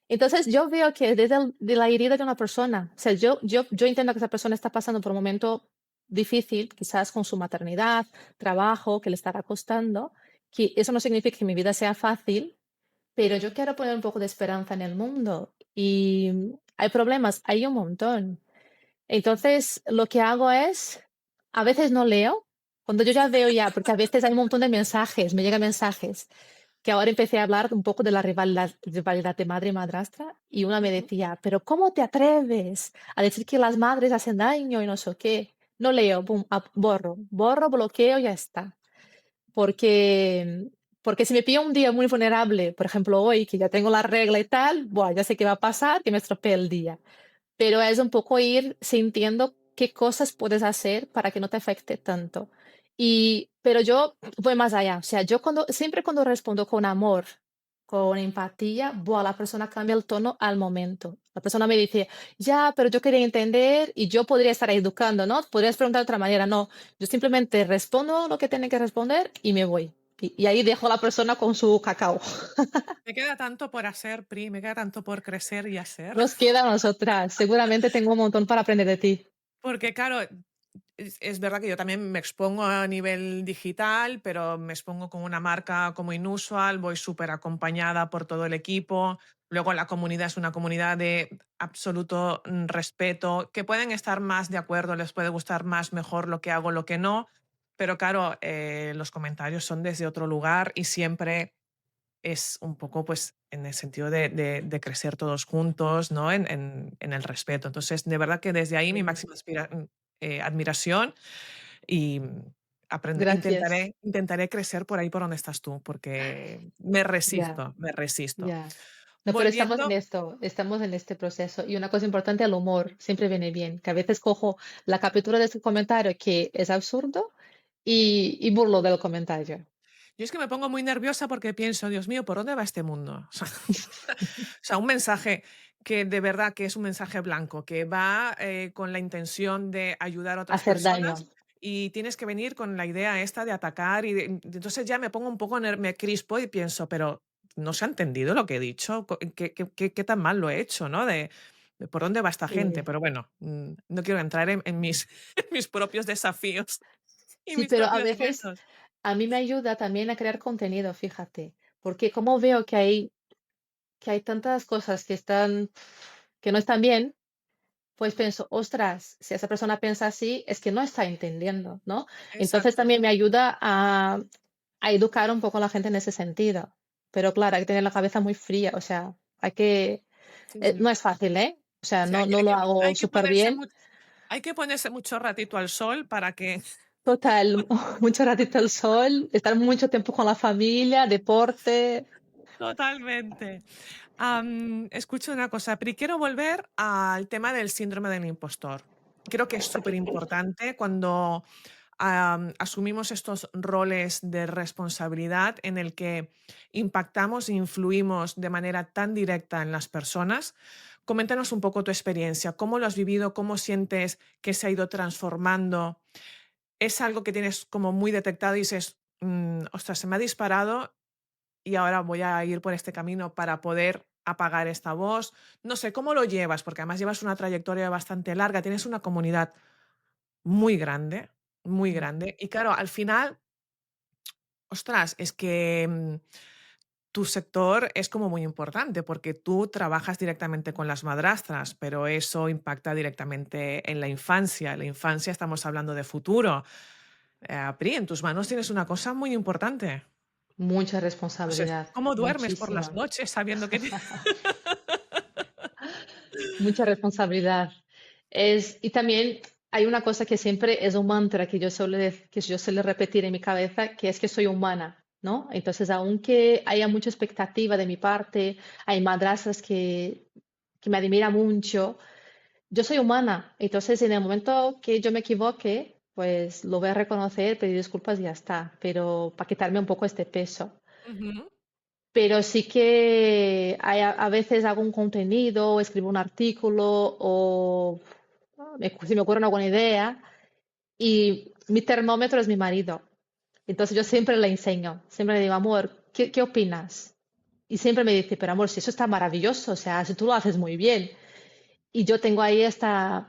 B: Entonces yo veo que desde de la herida de una persona, o sea, yo entiendo que esa persona está pasando por un momento difícil, quizás con su maternidad, trabajo, que le estará costando, que eso no significa que mi vida sea fácil, pero yo quiero poner un poco de esperanza en el mundo y hay problemas, hay un montón. Entonces lo que hago es, a veces no leo, Cuando yo ya veo ya, porque a veces hay un montón de mensajes, me llegan mensajes, que ahora empecé a hablar un poco de la rivalidad de madre y madrastra, y una me
A: Ujú.
B: decía, pero ¿cómo te atreves a decir que las madres hacen daño y no sé qué? No leo, pum, borro, bloqueo, ya está. Porque, porque si me pillo un día muy vulnerable, por ejemplo hoy, que ya tengo la regla y tal, buah, ya sé qué va a pasar, que me estropee el día. Pero es un poco ir sintiendo qué cosas puedes hacer para que no te afecte tanto. Pero yo voy más allá, o sea, yo siempre cuando respondo con amor, con empatía, buah, la persona cambia el tono al momento. La persona me dice, ya, pero yo quería entender y yo podría estar educando, ¿no? Podrías preguntar de otra manera, no. Yo simplemente respondo lo que tiene que responder y me voy. Y ahí dejo a la persona con su cacao.
A: Me queda tanto por hacer, Pri, me queda tanto por crecer y hacer.
B: Nos queda a nosotras. Seguramente tengo un montón para aprender de ti.
A: Porque claro, es verdad que yo también me expongo a nivel digital, pero me expongo con una marca como Inusual, voy súper acompañada por todo el equipo. Luego la comunidad es una comunidad de absoluto respeto, que pueden estar más de acuerdo, les puede gustar más, mejor lo que hago, lo que no. Pero claro, los comentarios son desde otro lugar y siempre es un poco, pues, en el sentido de crecer todos juntos, ¿no? En el respeto. Entonces, de verdad que desde ahí mi
B: Sí.
A: máxima admiración y
B: Gracias.
A: intentaré crecer por ahí por donde estás tú, porque me
B: Ya,
A: resisto, me resisto.
B: ya. No, pero estamos en
A: Volviendo,
B: esto, estamos en este proceso. Y una cosa importante, el humor siempre viene bien, que a veces cojo la captura de ese comentario que es absurdo y burlo del comentario.
A: yo es que me pongo muy nerviosa porque pienso, Dios mío, ¿por dónde va este mundo? O sea, un mensaje que de verdad que es un mensaje blanco, que va con la intención de ayudar a otras
B: Hacer daño.
A: personas y tienes que venir con la idea esta de atacar y entonces ya me pongo un poco, me crispo y pienso, pero no se ha entendido lo que he dicho, ¿qué tan mal lo he hecho, ¿no? De por dónde va esta gente,
B: Sí,
A: pero bueno, no quiero entrar en mis, en mis propios desafíos y
B: sí,
A: mis
B: pero a
A: propios
B: veces
A: retos.
B: a mí me ayuda también a crear contenido, fíjate, porque como veo que hay tantas cosas que no están bien. Pues pienso, ostras, si esa persona piensa así, es que no está entendiendo, ¿no? Entonces
A: Exacto.
B: también me ayuda a educar un poco a la gente en ese sentido. Pero claro, hay que tener la cabeza muy fría, o sea,
A: Sí, sí.
B: no es fácil, ¿eh? O sea,
A: Sí,
B: no lo hago
A: hay que
B: súper
A: ponerse
B: bien.
A: hay que ponerse mucho ratito al sol para que
B: Total, mucho ratito al sol, estar mucho tiempo con la familia, deporte.
A: totalmente. Escucha una cosa, pero quiero volver al tema del síndrome del impostor. Creo que es súper importante cuando asumimos estos roles de responsabilidad en el que impactamos e influimos de manera tan directa en las personas. Coméntanos un poco tu experiencia, cómo lo has vivido, cómo sientes que se ha ido transformando. ¿Es algo que tienes como muy detectado y dices, ostras, se me ha disparado y ahora voy a ir por este camino para poder apagar esta voz? No sé, ¿cómo lo llevas? Porque además llevas una trayectoria bastante larga, tienes una comunidad muy grande, muy grande. Y claro, al final, ostras, es que tu sector es como muy importante porque tú trabajas directamente con las madrastras, pero eso impacta directamente en la infancia. La infancia estamos hablando de futuro. Pri, en tus manos tienes una cosa muy importante.
B: Mucha
A: No sé,
B: responsabilidad,
A: ¿cómo duermes por las
B: muchísima,
A: noches sabiendo que
B: mucha responsabilidad. Y también hay una cosa que siempre es un mantra que yo suelo repetir en mi cabeza, que es que soy humana, ¿no? Entonces, aunque haya mucha expectativa de mi parte, hay madrastras que me admiran mucho, yo soy humana. Entonces, en el momento que yo me equivoque, pues lo voy a reconocer, pedir disculpas y ya está, pero para quitarme un poco este peso.
A: Ujú.
B: Pero sí que a veces hago un contenido, escribo un artículo o si me ocurre alguna idea y mi termómetro es mi marido. Entonces yo siempre le enseño, siempre le digo, amor, ¿qué opinas? Y siempre me dice, pero amor, si eso está maravilloso, o sea, si tú lo haces muy bien. Y yo tengo ahí estas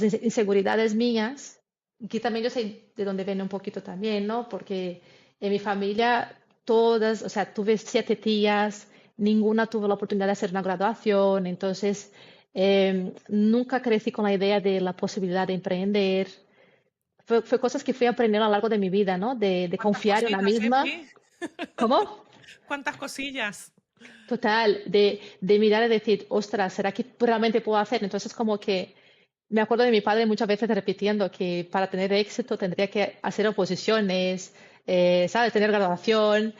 B: inseguridades mías, que también yo sé de dónde viene un poquito también, ¿no? Porque en mi familia todas, o sea, tuve 7 tías, ninguna tuvo la oportunidad de hacer una graduación, entonces nunca crecí con la idea de la posibilidad de emprender. fue cosas que fui aprendiendo a lo largo de mi vida, ¿no? De
A: ¿Cuántas
B: confiar en una
A: cositas,
B: misma.
A: Pi?
B: ¿Cómo?
A: ¿Cuántas cosillas?
B: Total, de mirar y decir, ostras, ¿será que realmente puedo hacer? Entonces, como que me acuerdo de mi padre muchas veces repitiendo que para tener éxito tendría que hacer oposiciones, ¿sabes? Tener graduación.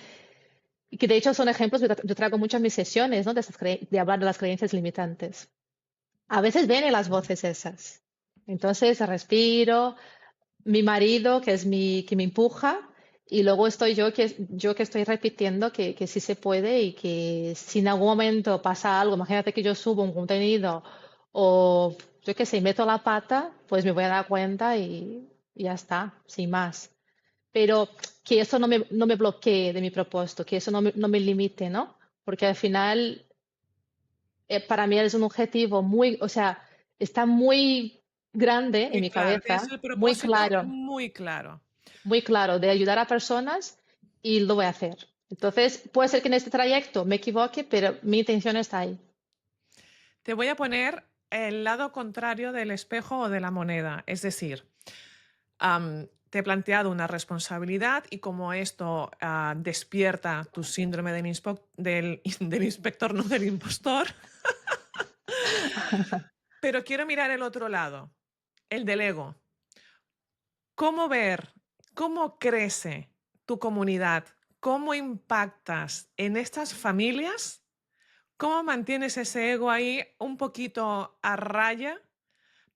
B: Y que de hecho son ejemplos que yo traigo mucho en mis sesiones, ¿no? De hablar de las creencias limitantes. A veces vienen las voces esas. Entonces respiro, mi marido, que me empuja, y luego estoy yo que estoy repitiendo que sí se puede y que si en algún momento pasa algo, imagínate que yo subo un contenido o yo qué sé, meto la pata, pues me voy a dar cuenta y ya está, sin más. Pero que eso no me bloquee de mi propósito, que eso no me limite, ¿no? Porque al final para mí es un objetivo muy, o sea, está muy grande en
A: Muy
B: mi
A: claro, tienes
B: cabeza,
A: el propósito muy claro.
B: muy claro, de ayudar a personas y lo voy a hacer. Entonces, puede ser que en este trayecto me equivoque, pero mi intención está ahí.
A: Te voy a poner el lado contrario del espejo o de la moneda. Es decir, te he planteado una responsabilidad y como esto despierta tu síndrome del inspector, no del impostor, pero quiero mirar el otro lado, el del ego. ¿Cómo ver, cómo crece tu comunidad? ¿Cómo impactas en estas familias? ¿Cómo mantienes ese ego ahí un poquito a raya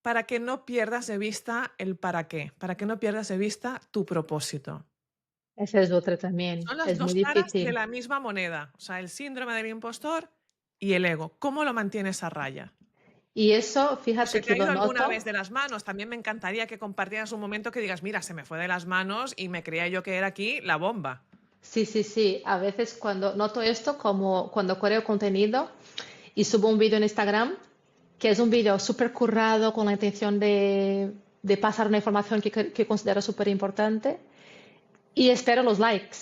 A: para que no pierdas de vista el para qué, para que no pierdas de vista tu propósito?
B: Ese es otro también,
A: Son las
B: es muy
A: dos caras de
B: difícil.
A: la misma moneda, o sea, el síndrome del impostor y el ego. ¿Cómo lo mantienes a raya?
B: Y eso,
A: ¿O
B: fíjate
A: se te
B: que
A: ha
B: lo
A: ido alguna vez
B: noto.
A: de las manos? También me encantaría que compartieras un momento que digas, mira, se me fue de las manos y me creía yo que era aquí la bomba.
B: Sí, sí, sí. A veces cuando noto esto, como cuando creo contenido y subo un vídeo en Instagram, que es un vídeo súper currado con la intención de pasar una información que considero súper importante, y espero los likes.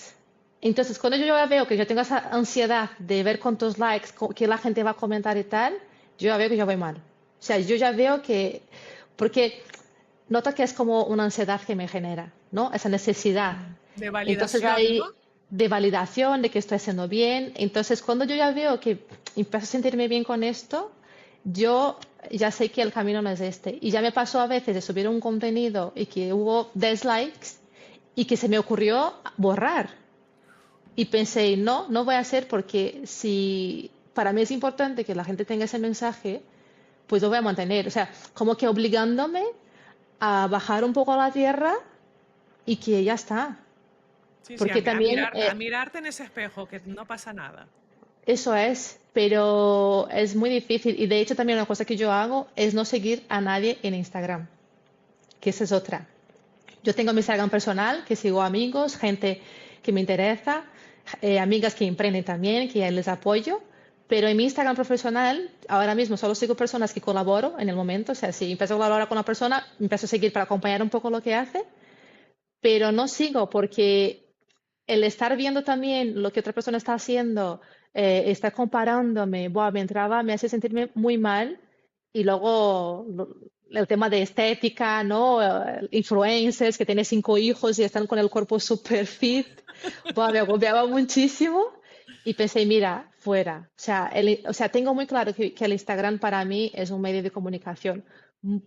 B: Entonces, cuando yo ya veo que yo tengo esa ansiedad de ver cuántos likes, que la gente va a comentar y tal, yo ya veo que ya voy mal. O sea, yo ya veo que, porque noto que es como una ansiedad que me genera, ¿no? Esa necesidad.
A: De
B: Entonces
A: validación, ¿no?
B: hay de validación, de que estoy haciendo bien. Entonces, cuando yo ya veo que empiezo a sentirme bien con esto, yo ya sé que el camino no es este. Y ya me pasó a veces de subir un contenido y que hubo dislikes y que se me ocurrió borrar. Y pensé, no, no voy a hacer porque si para mí es importante que la gente tenga ese mensaje, pues lo voy a mantener. O sea, como que obligándome a bajar un poco a la tierra y que ya está.
A: Sí, sí,
B: Porque también
A: a mirarte en ese espejo, que no pasa nada.
B: eso es, pero es muy difícil. Y de hecho también una cosa que yo hago es no seguir a nadie en Instagram, que esa es otra. Yo tengo mi Instagram personal, que sigo amigos, gente que me interesa, amigas que emprenden también, que les apoyo, pero en mi Instagram profesional ahora mismo solo sigo personas que colaboro en el momento, o sea, si empiezo a colaborar con una persona, empiezo a seguir para acompañar un poco lo que hace, pero no sigo porque el estar viendo también lo que otra persona está haciendo, estar comparándome, buah, me entraba, me hace sentirme muy mal. Y luego el tema de estética, ¿no? Influencers que tienen 5 hijos y están con el cuerpo super fit, buah, me agobiaba muchísimo. Y pensé, mira, fuera. O sea, tengo muy claro que el Instagram para mí es un medio de comunicación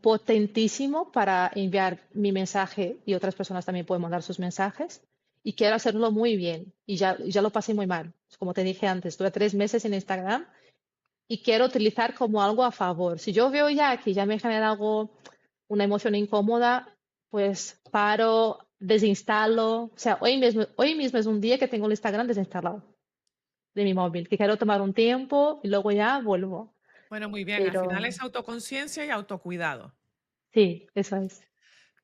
B: potentísimo para enviar mi mensaje y otras personas también pueden mandar sus mensajes y quiero hacerlo muy bien. Y ya lo pasé muy mal. Como te dije antes, estuve 3 meses en Instagram y quiero utilizar como algo a favor. Si yo veo ya que ya me genera algo, una emoción incómoda, pues paro, desinstalo. O sea, hoy mismo es un día que tengo el Instagram desinstalado de mi móvil, que quiero tomar un tiempo y luego ya vuelvo.
A: Bueno, muy bien, al final
B: Pero
A: es autoconciencia y autocuidado.
B: sí, eso es.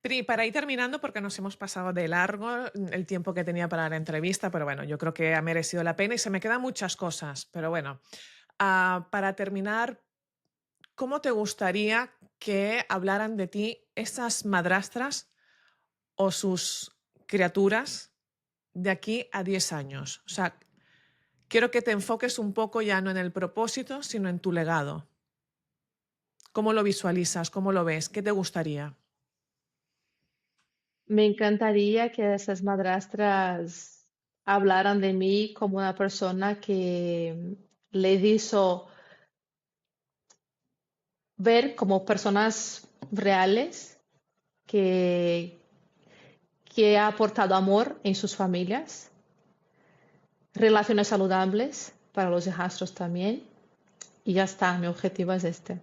A: Pri, para ir terminando, porque nos hemos pasado de largo el tiempo que tenía para la entrevista, pero bueno, yo creo que ha merecido la pena y se me quedan muchas cosas, pero bueno, para terminar, ¿cómo te gustaría que hablaran de ti esas madrastras o sus criaturas de aquí a 10 años? O sea, quiero que te enfoques un poco ya no en el propósito, sino en tu legado. ¿Cómo lo visualizas? ¿Cómo lo ves? ¿Qué te gustaría?
B: Me encantaría que esas madrastras hablaran de mí como una persona que les hizo ver como personas reales, que, que ha aportado amor en sus familias, relaciones saludables para los hijastros también. Y ya está, mi objetivo es este.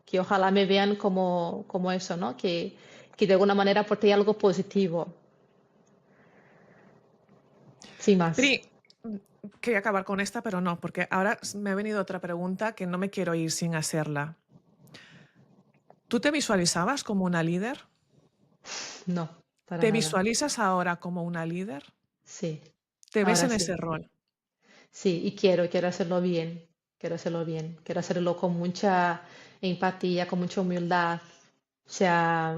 B: Que ojalá me vean como eso, ¿no? Que de alguna manera aporte algo positivo, sin más.
A: Pri, quería acabar con esta, pero no, porque ahora me ha venido otra pregunta que no me quiero ir sin hacerla. ¿Tú te visualizabas como una líder?
B: No, para
A: ¿Te
B: nada.
A: visualizas ahora como una líder?
B: Sí,
A: ¿Te ves
B: ahora
A: en ese
B: sí.
A: rol?
B: Sí, y quiero hacerlo bien, quiero hacerlo bien, quiero hacerlo con mucha empatía, con mucha humildad. O sea,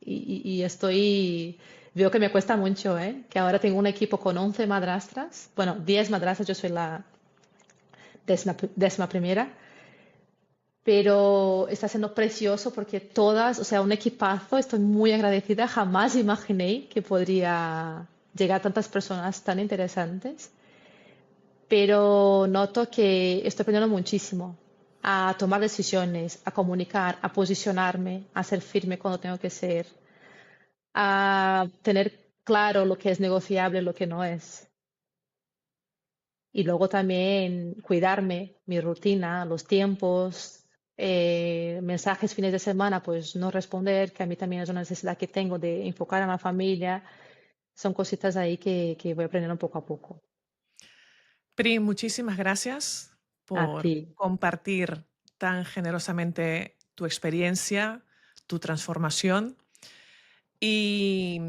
B: y estoy, veo que me cuesta mucho, ¿eh? Que ahora tengo un equipo con 11 madrastras, bueno, 10 madrastras, yo soy la décima primera, pero está siendo precioso porque todas, o sea, un equipazo, estoy muy agradecida, jamás imaginé que podría llegar a tantas personas tan interesantes, pero noto que estoy aprendiendo muchísimo a tomar decisiones, a comunicar, a posicionarme, a ser firme cuando tengo que ser, a tener claro lo que es negociable, lo que no es. Y luego también cuidarme, mi rutina, los tiempos, mensajes fines de semana, pues no responder, que a mí también es una necesidad que tengo de enfocar a la familia. Son cositas ahí que voy aprendiendo poco a poco.
A: Pri, muchísimas gracias
B: A
A: por
B: ti.
A: compartir tan generosamente tu experiencia, tu transformación. Y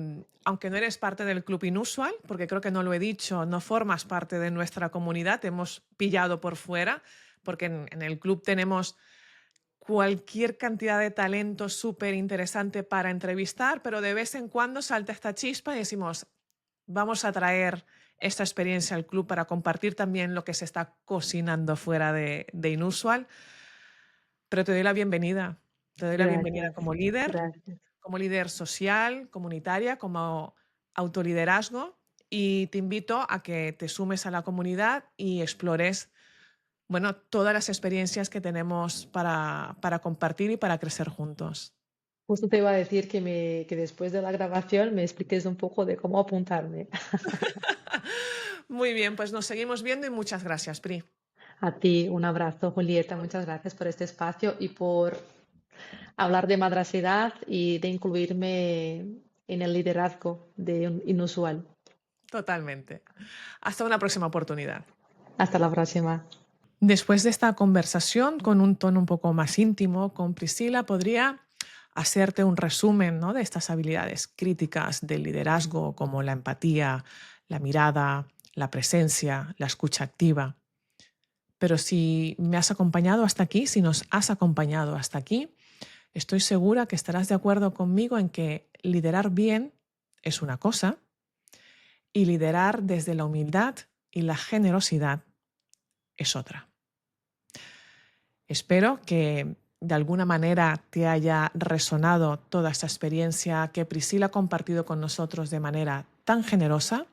A: aunque no eres parte del Club Inusual, porque creo que no lo he dicho, no formas parte de nuestra comunidad, te hemos pillado por fuera, porque en el club tenemos cualquier cantidad de talento súper interesante para entrevistar, pero de vez en cuando salta esta chispa y decimos, vamos a traer esta experiencia al club para compartir también lo que se está cocinando fuera de Inusual. Pero te doy la bienvenida. Te doy la bienvenida
B: Gracias, gracias.
A: como líder social, comunitaria, como autoliderazgo y te invito a que te sumes a la comunidad y explores, bueno, todas las experiencias que tenemos para compartir y para crecer juntos.
B: Justo te iba a decir que después de la grabación me expliques un poco de cómo apuntarme.
A: Muy bien, pues nos seguimos viendo y muchas gracias, Pri.
B: A ti, un abrazo, Julieta. Muchas gracias por este espacio y por hablar de madracidad y de incluirme en el liderazgo de Inusual.
A: Totalmente. Hasta una próxima oportunidad.
B: Hasta la próxima.
A: Después de esta conversación con un tono un poco más íntimo con Priscila, podría hacerte un resumen, ¿no?, de estas habilidades críticas del liderazgo como la empatía, la mirada, la presencia, la escucha activa. Pero si me has acompañado hasta aquí, si nos has acompañado hasta aquí, estoy segura que estarás de acuerdo conmigo en que liderar bien es una cosa y liderar desde la humildad y la generosidad es otra. Espero que de alguna manera te haya resonado toda esta experiencia que Priscila ha compartido con nosotros de manera tan generosa,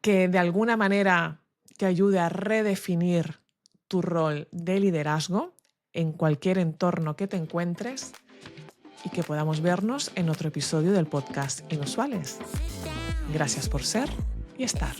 A: que de alguna manera te ayude a redefinir tu rol de liderazgo en cualquier entorno que te encuentres y que podamos vernos en otro episodio del podcast Inusuales. Gracias por ser y estar.